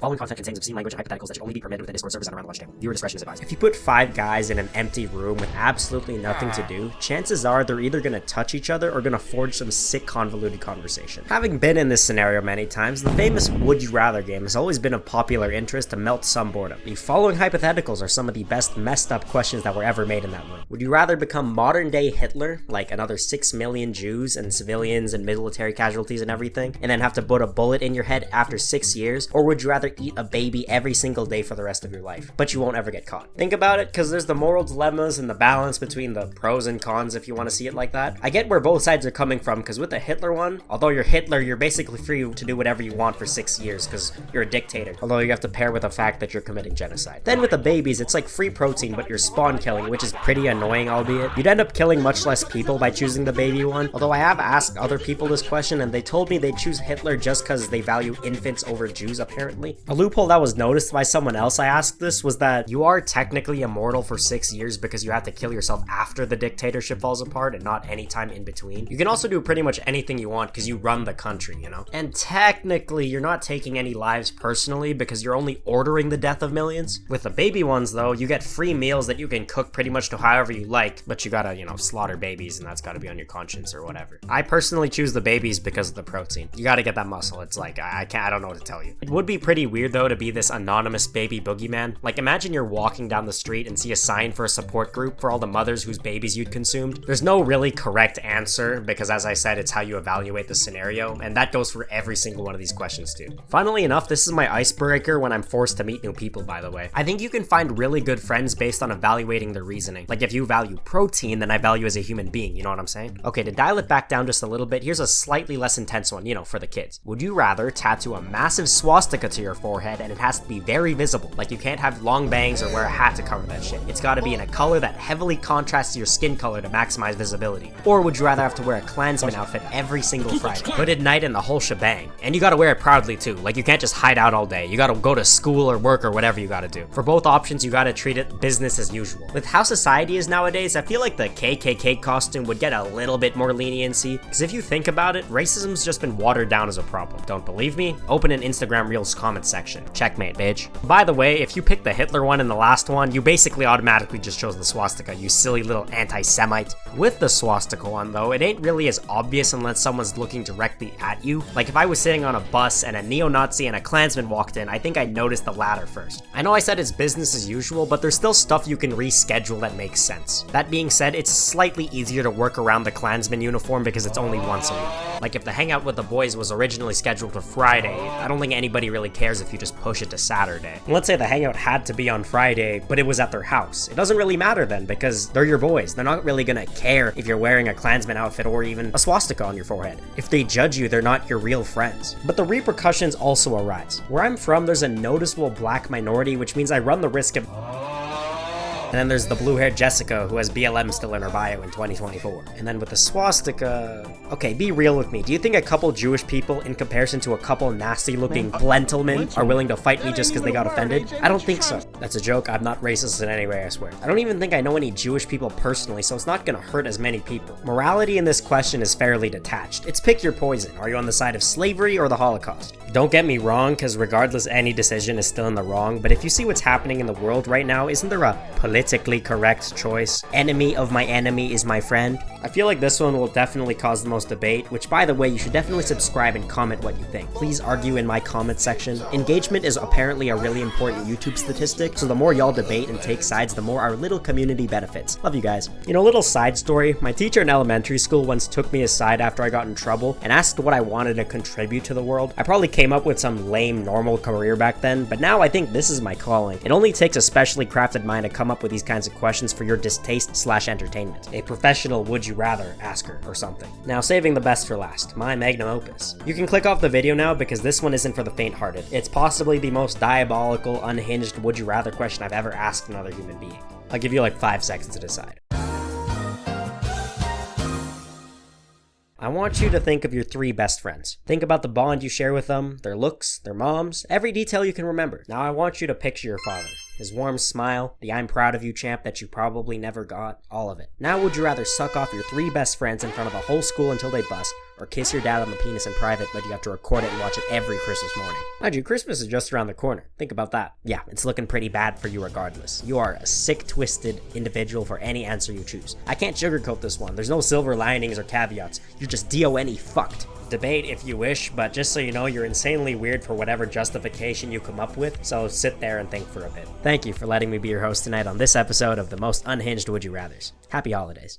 Following content contains obscene language and hypotheticals that should only be permitted within Discord servers and around the lunch table. Viewer discretion is advised. If you put 5 guys in an empty room with absolutely nothing to do, chances are they're either gonna touch each other or gonna forge some sick convoluted conversation. Having been in this scenario many times, the famous Would You Rather game has always been of popular interest to melt some boredom. The following hypotheticals are some of the best messed up questions that were ever made in that room. Would you rather become modern day Hitler, like another 6 million Jews and civilians and military casualties and everything, and then have to put a bullet in your head after 6 years, or would you rather eat a baby every single day for the rest of your life, but you won't ever get caught? Think about it, because there's the moral dilemmas and the balance between the pros and cons if you want to see it like that. I get where both sides are coming from, because with the Hitler one, although you're Hitler, you're basically free to do whatever you want for 6 years, because you're a dictator, although you have to pair with the fact that you're committing genocide. Then with the babies, it's like free protein, but you're spawn killing, which is pretty annoying, albeit. You'd end up killing much less people by choosing the baby one, although I have asked other people this question, and they told me they choose Hitler just because they value infants over Jews, apparently. A loophole that was noticed by someone else I asked this was that you are technically immortal for 6 years because you have to kill yourself after the dictatorship falls apart and not any time in between. You can also do pretty much anything you want because you run the country, you know? And technically, you're not taking any lives personally because you're only ordering the death of millions. With the baby ones, though, you get free meals that you can cook pretty much to however you like, but you gotta, slaughter babies, and that's gotta be on your conscience or whatever. I personally choose the babies because of the protein. You gotta get that muscle. It's like, I don't know what to tell you. It would be pretty weird, though, to be this anonymous baby boogeyman. Like, imagine you're walking down the street and see a sign for a support group for all the mothers whose babies you'd consumed. There's no really correct answer, because as I said, it's how you evaluate the scenario, and that goes for every single one of these questions too. Funnily enough, this is my icebreaker when I'm forced to meet new people, by the way. I think you can find really good friends based on evaluating their reasoning. Like, if you value protein, then I value as a human being, you know what I'm saying? Okay, to dial it back down just a little bit, here's a slightly less intense one, for the kids. Would you rather tattoo a massive swastika to your forehead and it has to be very visible? Like, you can't have long bangs or wear a hat to cover that shit. It's gotta be in a color that heavily contrasts your skin color to maximize visibility. Or would you rather have to wear a Klansman outfit every single Friday? Hooded night and the whole shebang. And you gotta wear it proudly too. Like, you can't just hide out all day. You gotta go to school or work or whatever you gotta do. For both options, you gotta treat it business as usual. With how society is nowadays, I feel like the KKK costume would get a little bit more leniency, because if you think about it, racism's just been watered down as a problem. Don't believe me? Open an Instagram Reels comment section. Checkmate, bitch. By the way, if you picked the Hitler one in the last one, you basically automatically just chose the swastika, you silly little anti-Semite. With the swastika one, though, it ain't really as obvious unless someone's looking directly at you. Like, if I was sitting on a bus and a neo-Nazi and a Klansman walked in, I think I'd notice the latter first. I know I said it's business as usual, but there's still stuff you can reschedule that makes sense. That being said, it's slightly easier to work around the Klansman uniform because it's only once a week. Like, if the hangout with the boys was originally scheduled for Friday, I don't think anybody really cares if you just push it to Saturday. And let's say the hangout had to be on Friday, but it was at their house. It doesn't really matter then, because they're your boys. They're not really gonna care if you're wearing a Klansman outfit or even a swastika on your forehead. If they judge you, they're not your real friends. But the repercussions also arise. Where I'm from, there's a noticeable black minority, which means I run the risk of... And then there's the blue-haired Jessica, who has BLM still in her bio in 2024. And then with the swastika... Okay, be real with me. Do you think a couple Jewish people, in comparison to a couple nasty-looking Blentelmen, are willing to fight me just because they got offended? I don't think so. That's a joke. I'm not racist in any way, I swear. I don't even think I know any Jewish people personally, so it's not gonna hurt as many people. Morality in this question is fairly detached. It's pick your poison. Are you on the side of slavery or the Holocaust? Don't get me wrong, because regardless, any decision is still in the wrong, but if you see what's happening in the world right now, isn't there a politically correct choice? Enemy of my enemy is my friend. I feel like this one will definitely cause the most debate, which, by the way, you should definitely subscribe and comment what you think. Please argue in my comment section. Engagement is apparently a really important YouTube statistic, so the more y'all debate and take sides, the more our little community benefits. Love you guys. Little side story, my teacher in elementary school once took me aside after I got in trouble and asked what I wanted to contribute to the world. I probably came up with some lame normal career back then, but now I think this is my calling. It only takes a specially crafted mind to come up with these kinds of questions for your distaste/entertainment. A professional would you rather asker or something. Now, saving the best for last, my magnum opus. You can click off the video now because this one isn't for the faint-hearted. It's possibly the most diabolical, unhinged would you rather question I've ever asked another human being. I'll give you like 5 seconds to decide. I want you to think of your 3 best friends. Think about the bond you share with them, their looks, their moms, every detail you can remember. Now I want you to picture your father. his warm smile, the I'm proud of you chant that you probably never got, all of it. Now would you rather suck off your 3 best friends in front of the whole school until they bust, or kiss your dad on the penis in private but you have to record it and watch it every Christmas morning? Mind you, Christmas is just around the corner. Think about that. Yeah, it's looking pretty bad for you regardless. You are a sick, twisted individual for any answer you choose. I can't sugarcoat this one. There's no silver linings or caveats. You're just DONE fucked. Debate if you wish, but just so you know, you're insanely weird for whatever justification you come up with, so sit there and think for a bit. Thank you for letting me be your host tonight on this episode of the most unhinged Would You Rathers. Happy holidays.